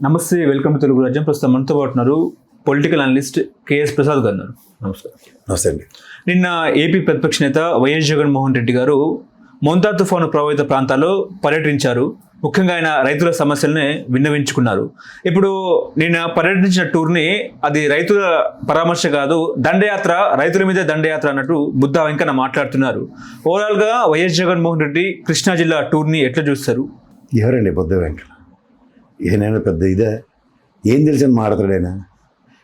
నమస్తే, welcome to Telugu రాజ్యం. ప్రస్తుతం మనతో పాటు ఉన్నారు పొలిటికల్ అనలిస్ట్ కేఎస్ ప్రసాద్ గారు. నమస్కారం. నమస్తే అండి. నిన్న ఏపీ ప్రతిపక్ష నేత వైఎస్ జగన్మోహన్ రెడ్డి గారు మోంతా తుఫాను ప్రభావిత ప్రాంతాల్లో పర్యటించారు. ముఖ్యంగా ఆయన రైతుల సమస్యలనే విన్నవించుకున్నారు. ఇప్పుడు నిన్న పర్యటించిన టూర్ని అది రైతుల పరామర్శ కాదు, దండయాత్ర, రైతుల మీదే దండయాత్ర అన్నట్టు బుద్ధా వెంకన్న మాట్లాడుతున్నారు. ఓవరాల్గా వైఎస్ జగన్మోహన్ రెడ్డి కృష్ణా జిల్లా టూర్ని ఎట్లా చూస్తారు? ఎవరండి బుద్ధ వెంకన్న? ఈయనైనా పెద్ద ఇదే, ఏం తెలిసిన మాట్లాడాడు.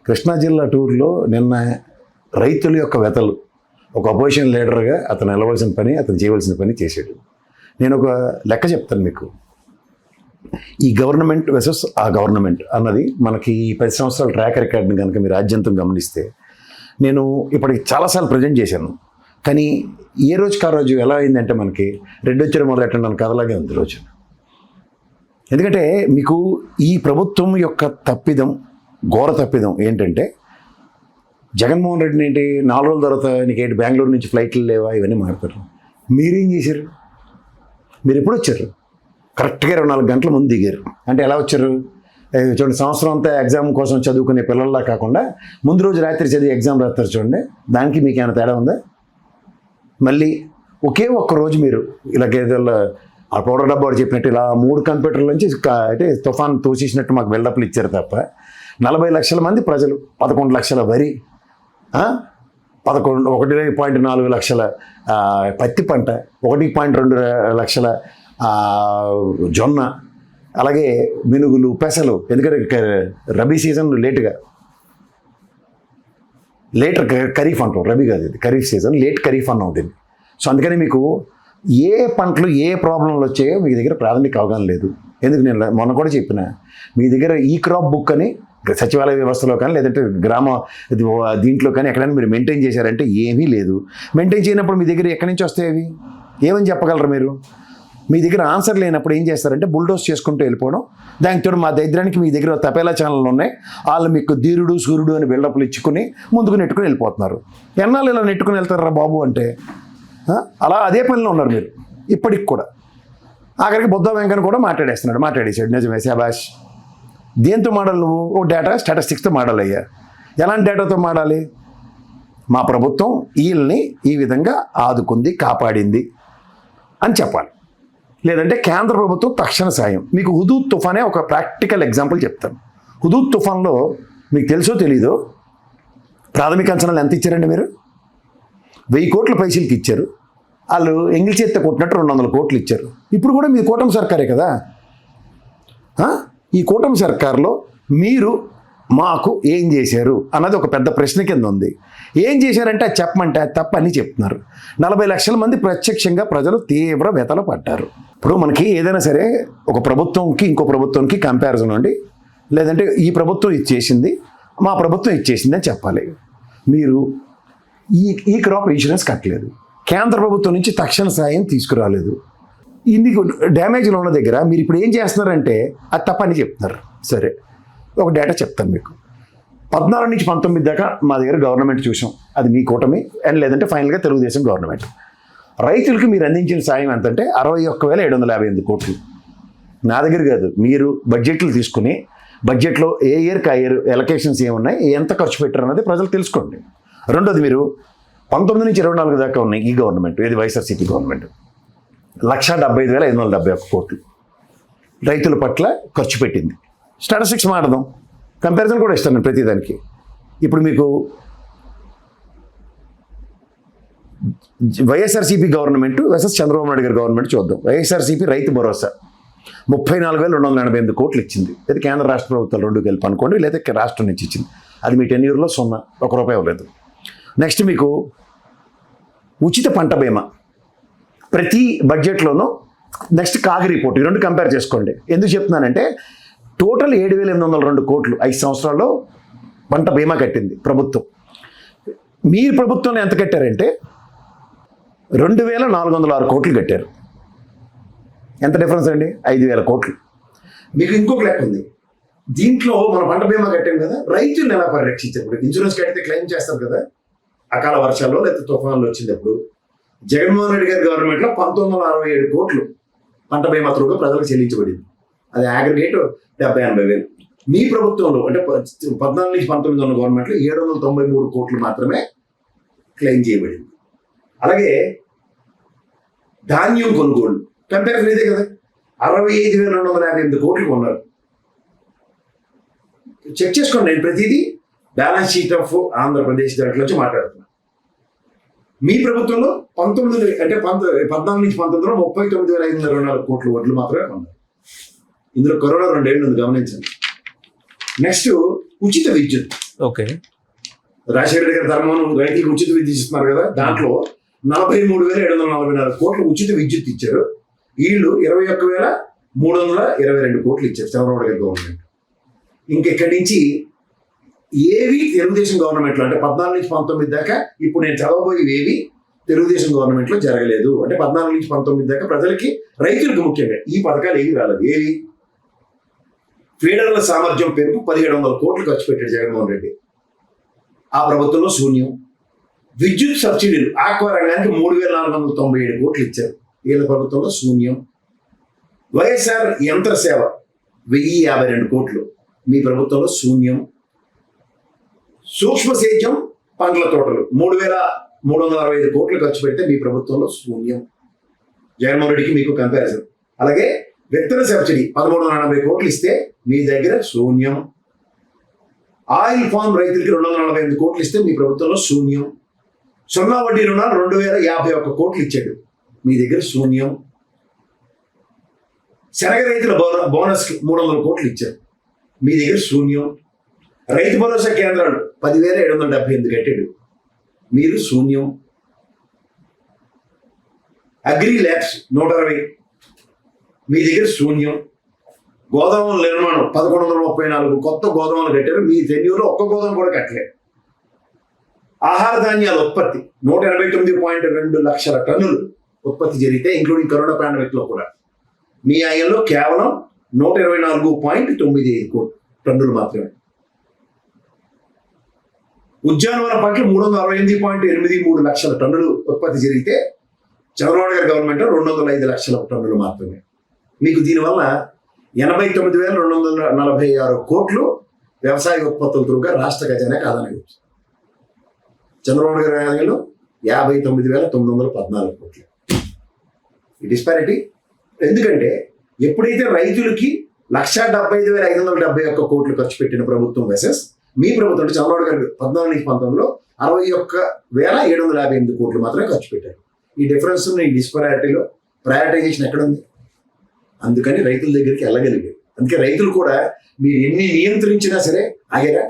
కృష్ణా జిల్లా టూర్లో నిన్న రైతుల యొక్క వ్యతలు ఒక అపోజిషన్ లీడర్గా అతను నిలవలసిన పని, అతను చేయవలసిన పని చేశాడు. నేను ఒక లెక్క చెప్తాను మీకు. ఈ గవర్నమెంట్ వెసెస్ ఆ గవర్నమెంట్ అన్నది మనకి ఈ 10 సంవత్సరాల ట్రాక్ రికార్డ్ని కనుక మీరు ఆద్యంతం గమనిస్తే, నేను ఇప్పటికి చాలాసార్లు ప్రజెంట్ చేశాను. కానీ ఏ రోజుకి ఆ రోజు ఎలా అయిందంటే మనకి రెడ్డి వచ్చారు మొదలెట్టండి కథలాగే ఉంది రోజు. ఎందుకంటే మీకు ఈ ప్రభుత్వం యొక్క తప్పిదం, ఘోర తప్పిదం ఏంటంటే, జగన్మోహన్ రెడ్డిని ఏంటి 4 రోజుల తర్వాత నీకేంటి బెంగళూరు నుంచి ఫ్లైట్లు లేవా ఇవన్నీ మాట్లాడతారు. మీరేం చేశారు? మీరు ఎప్పుడు వచ్చారు? కరెక్ట్గా 24 గంటల ముందు దిగారు. అంటే ఎలా వచ్చారు? చూడండి, సంవత్సరం అంతా ఎగ్జామ్ కోసం చదువుకునే పిల్లల్లా కాకుండా ముందు రోజు రాత్రి చదివి ఎగ్జామ్ రాస్తారు చూడండి. దానికి మీకు ఏమైనా తేడా ఉందా? మళ్ళీ ఒకే ఒక్క రోజు మీరు ఇలాగేదో ఆ పౌడర్ డబ్బా వాడు చెప్పినట్టు ఇలా 3 కంప్యూటర్ల నుంచి అంటే తుఫాన్ తోసేసినట్టు మాకు బిల్డప్లు ఇచ్చారు తప్ప 40 లక్షల మంది ప్రజలు, 11 లక్షల వరి, 1.4 లక్షల పత్తి పంట, 1.2 లక్షల జొన్న, అలాగే మినుగులు, పెసలు. ఎందుకంటే రబీ సీజన్ లేటర్ ఖరీఫ్ అంటాం, రబీ కాదు ఇది, ఖరీఫ్ సీజన్, లేట్ ఖరీఫ్ అన్నాం దీన్ని. సో అందుకని మీకు ఏ పంటలు ఏ ప్రాబ్లంలు వచ్చాయో మీ దగ్గర ప్రాథమిక అవగాహన లేదు. ఎందుకు నేను మొన్న కూడా చెప్పిన, మీ దగ్గర ఈ క్రాప్ బుక్ అని సచివాలయ వ్యవస్థలో కానీ లేదంటే గ్రామ దీంట్లో కానీ ఎక్కడైనా మీరు మెయింటైన్ చేశారంటే ఏమీ లేదు. మెయింటైన్ చేయనప్పుడు మీ దగ్గర ఎక్కడి నుంచి వస్తాయి అవి? ఏమని చెప్పగలరు మీరు? మీ దగ్గర ఆన్సర్ లేనప్పుడు ఏం చేస్తారంటే బుల్డోస్ చేసుకుంటూ వెళ్ళిపోవడం. దానితో మా దరిద్రానికి మీ దగ్గర తపేలా ఛానళ్ళు ఉన్నాయి, వాళ్ళు మీకు ధీరుడు సూర్యుడు అని బిల్డప్లు ఇచ్చుకుని ముందుకు నెట్టుకుని వెళ్ళిపోతున్నారు. ఎన్నాళ్ళు ఇలా నెట్టుకుని వెళ్తారా బాబు అంటే? అలా అదే పనిలో ఉన్నారు మీరు ఇప్పటికి కూడా. ఆఖరికి బుద్ధ వెంకన్న కూడా మాట్లాడేశాడు. నిజమే, శాబాష్. దేంతో మాడాలి నువ్వు? ఓ డేటా స్టాటిస్టిక్స్తో మాడాలి. అయ్యా, ఎలాంటి డేటాతో మాడాలి? మా ప్రభుత్వం వీళ్ళని ఈ విధంగా ఆదుకుంది, కాపాడింది అని చెప్పాలి. లేదంటే కేంద్ర ప్రభుత్వం తక్షణ సాయం. మీకు హుదూద్ తుఫానే ఒక ప్రాక్టికల్ ఎగ్జాంపుల్ చెప్తాను. హుదూద్ తుఫాన్లో మీకు తెలుసో తెలీదో ప్రాథమిక అంచనాలు ఎంత ఇచ్చారండి మీరు? 1000 కోట్ల పైసలకి ఇచ్చారు. వాళ్ళు ఎంగిల్ చేత్త కొట్టినట్టు 200 కోట్లు ఇచ్చారు. ఇప్పుడు కూడా మీ కూటమి సర్కారే కదా. ఈ కూటమి సర్కార్లో మీరు మాకు ఏం చేశారు అన్నది ఒక పెద్ద ప్రశ్న కింద ఉంది. ఏం చేశారంటే అది చెప్పమంటే అది తప్ప అని చెప్తున్నారు. 40 లక్షల మంది ప్రత్యక్షంగా ప్రజలు తీవ్ర వ్యతలు పడ్డారు. ఇప్పుడు మనకి ఏదైనా సరే ఒక ప్రభుత్వంకి ఇంకో ప్రభుత్వంకి కంపారిజన్ అండి, లేదంటే ఈ ప్రభుత్వం ఇచ్చేసింది, మా ప్రభుత్వం ఇచ్చేసింది అని చెప్పాలి. మీరు ఈ క్రాప్ ఇన్సూరెన్స్ కట్టలేదు, కేంద్ర ప్రభుత్వం నుంచి తక్షణ సాయం తీసుకురాలేదు. ఇన్ని డ్యామేజ్లు ఉన్న దగ్గర మీరు ఇప్పుడు ఏం చేస్తున్నారంటే అది తప్పని చెప్తున్నారు. సరే, ఒక డేటా చెప్తాను మీకు. 14 నుంచి 19 దాకా మా దగ్గర గవర్నమెంట్ చూసాం, అది మీ కూటమి అండ్ లేదంటే ఫైనల్గా తెలుగుదేశం గవర్నమెంట్. రైతులకు మీరు అందించిన సాయం ఎంతంటే 61,758 కోట్లు. నా దగ్గర కాదు, మీరు బడ్జెట్లు తీసుకుని బడ్జెట్లో ఏ ఇయర్కి ఆ ఇయర్ ఎలకేషన్స్ ఏమున్నాయి, ఎంత ఖర్చు పెట్టారు అన్నది ప్రజలు తెలుసుకోండి. రెండోది, మీరు 19 నుంచి 24 దాకా ఉన్నాయి ఈ గవర్నమెంట్, ఏది వైఎస్ఆర్సీపీ గవర్నమెంట్, 1,75,571 కోట్లు రైతుల పట్ల ఖర్చు పెట్టింది. స్టాటిస్టిక్స్ మాట్లాడదాం, కంపారిజన్ కూడా ఇస్తాను ప్రతిదానికి. ఇప్పుడు మీకు వైఎస్ఆర్సీపీ గవర్నమెంట్ వర్సెస్ చంద్రబాబు నాయుడు గారి గవర్నమెంట్ చూద్దాం. వైఎస్ఆర్సీపీ రైతు భరోసా 34,288 కోట్లు ఇచ్చింది. ఇది కేంద్ర రాష్ట్ర ప్రభుత్వాలు 2 కలిపి అనుకోండి, లేదా రాష్ట్రం నుంచి ఇచ్చింది. అది మీ టెన్యూర్లో 0, 1 రూపాయి ఇవ్వలేదు. నెక్స్ట్ మీకు ఉచిత పంట బీమా ప్రతి బడ్జెట్లోనూ. నెక్స్ట్ కాగ్ రిపోర్ట్, ఈ 2 కంపేర్ చేసుకోండి. ఎందుకు చెప్తున్నానంటే టోటల్ 7,802 కోట్లు 5 సంవత్సరాల్లో పంట బీమా కట్టింది ప్రభుత్వం. మీ ప్రభుత్వంలో ఎంత కట్టారంటే 2,406 కోట్లు కట్టారు. ఎంత డిఫరెన్స్ అండి? 5,000 కోట్లు. మీకు ఇంకొక లెక్క ఉంది. దీంట్లో మన పంట బీమా కట్టాం కదా, రైతులను ఎలా పరిరక్షించారు? ఇప్పుడు ఇన్సూరెన్స్ కడితే క్లెయిమ్ చేస్తారు కదా, అకాల వర్షాల్లో లేదా తుఫాన్లు వచ్చినప్పుడు. జగన్మోహన్ రెడ్డి గారి గవర్నమెంట్లో 1967 కోట్లు పంట బీమా త్రూగా ప్రజలకు చెల్లించబడింది. అది అగ్రిగేట్ 70-80 వేలు. మీ ప్రభుత్వంలో అంటే 14 నుంచి 19 ఉన్న గవర్నమెంట్లో 793 కోట్లు మాత్రమే క్లెయిమ్ చేయబడింది. అలాగే ధాన్యం కొనుగోలు కంపారిజన్ ఇదే కదా, 65,258 కోట్లు కొన్నారు. చెక్ చేసుకోండి, నేను ప్రతిదీ బ్యాలెన్స్ షీట్ ఆఫ్ ఆంధ్రప్రదేశ్ దాంట్లో నుంచి మాట్లాడుతున్నాను. మీ ప్రభుత్వంలో 14 నుంచి 19లో 39,524 కోట్ల వడ్లు మాత్రమే కొన్నారు. ఇందులో కరోనా 2 ఏళ్ళు ఉంది, గమనించండి. నెక్స్ట్ ఉచిత విద్యుత్. ఓకే, రాజశేఖర రెడ్డి గారి ధర్మం రైతులకు ఉచిత విద్యుత్ ఇస్తున్నారు కదా, దాంట్లో 43,744 కోట్లు ఉచిత విద్యుత్ ఇచ్చారు. వీళ్ళు 21,322 కోట్లు ఇచ్చారు చంద్రబాబు గారి గవర్నమెంట్. ఇంకెక్కడి నుంచి ఏవి తెలుగుదేశం గవర్నమెంట్లో అంటే 14 నుంచి 19 దాకా ఇప్పుడు నేను చదవబోయేవి ఏవి తెలుగుదేశం గవర్నమెంట్లో జరగలేదు. అంటే 14 నుంచి 19 దాకా ప్రజలకి, రైతులకు ముఖ్యంగా ఈ పథకాలు ఏవి రాలేదు. ఏవి? ఫీడర్ల సామర్థ్యం పెంపు 1700 కోట్లు ఖర్చు పెట్టాడు జగన్మోహన్ రెడ్డి, ఆ ప్రభుత్వంలో శూన్యం. విద్యుత్ సబ్సిడీలు ఆక్వా రంగానికి 3,497 కోట్లు ఇచ్చారు, వీళ్ళ ప్రభుత్వంలో శూన్యం. వైఎస్ఆర్ యంత్ర సేవ 1,052 కోట్లు, మీ ప్రభుత్వంలో శూన్యం. సూక్ష్మ సేద్యం పండ్ల తోటలు 3,365 కోట్లు ఖర్చు పెడితే మీ ప్రభుత్వంలో శూన్యం. జగన్మోహన్ రెడ్డికి మీకు కంపారిజన్. అలాగే విత్తన సబ్సిడీ 1,380 కోట్లు ఇస్తే మీ దగ్గర శూన్యం. ఆయిల్ ఫామ్ రైతులకి 248 కోట్లు ఇస్తే మీ ప్రభుత్వంలో శూన్యం. 0 వడ్డీ రుణాలు 2,051 కోట్లు ఇచ్చాడు, మీ దగ్గర శూన్యం. శనగ రైతుల బోనస్ 300 కోట్లు ఇచ్చారు, మీ దగ్గర శూన్యం. రైతు భరోసా కేంద్రాలు 10,778 కట్టాడు, మీరు శూన్యం. అగ్రి ల్యాబ్స్ 120, మీ దగ్గర శూన్యం. గోదాముల నిర్మాణం 1,134 కొత్త గోదాములు కట్టారు, మీ టెన్యూర్లో ఒక్క గోదాము కూడా కట్టలేదు. ఆహార ధాన్యాల ఉత్పత్తి 189.2 లక్షల టన్నులు ఉత్పత్తి జరిగితే ఇంక్లూడింగ్ కరోనా పాండమిక్లో కూడా మీ ఆయల్లో కేవలం 124.95 టన్నులు మాత్రమే. ఉద్యానవన పంటలు 368.83 లక్షల టన్నులు ఉత్పత్తి జరిగితే చంద్రబాబు గారి గవర్నమెంట్ 205 లక్షల టన్నులు మాత్రమే. మీకు దీనివల్ల 89,246 కోట్లు వ్యవసాయ ఉత్పత్తుల త్రూగా రాష్ట్ర ఖజానాకి ఆదాయం వచ్చింది. చంద్రబాబు గారి ఆదాయంలో 59,914 కోట్లు. ఈ డిస్పారిటీ ఎందుకంటే ఎప్పుడైతే రైతులకి 1,75,571 కోట్లు ఖర్చు పెట్టిన ప్రభుత్వం వర్సెస్ మీ ప్రభుత్వం అంటే చంద్రబాబు గారు 14 నుంచి 19లో 61,758 కోట్లు మాత్రమే ఖర్చు పెట్టారు. ఈ డిఫరెన్స్ ఈ డిస్పారిటీలో ప్రయారిటైజేషన్ ఎక్కడ ఉంది? అందుకని రైతుల దగ్గరికి వెళ్ళగలిగారు. అందుకే రైతులు కూడా మీరు ఎన్ని నియంత్రించినా సరే ఆగేరా.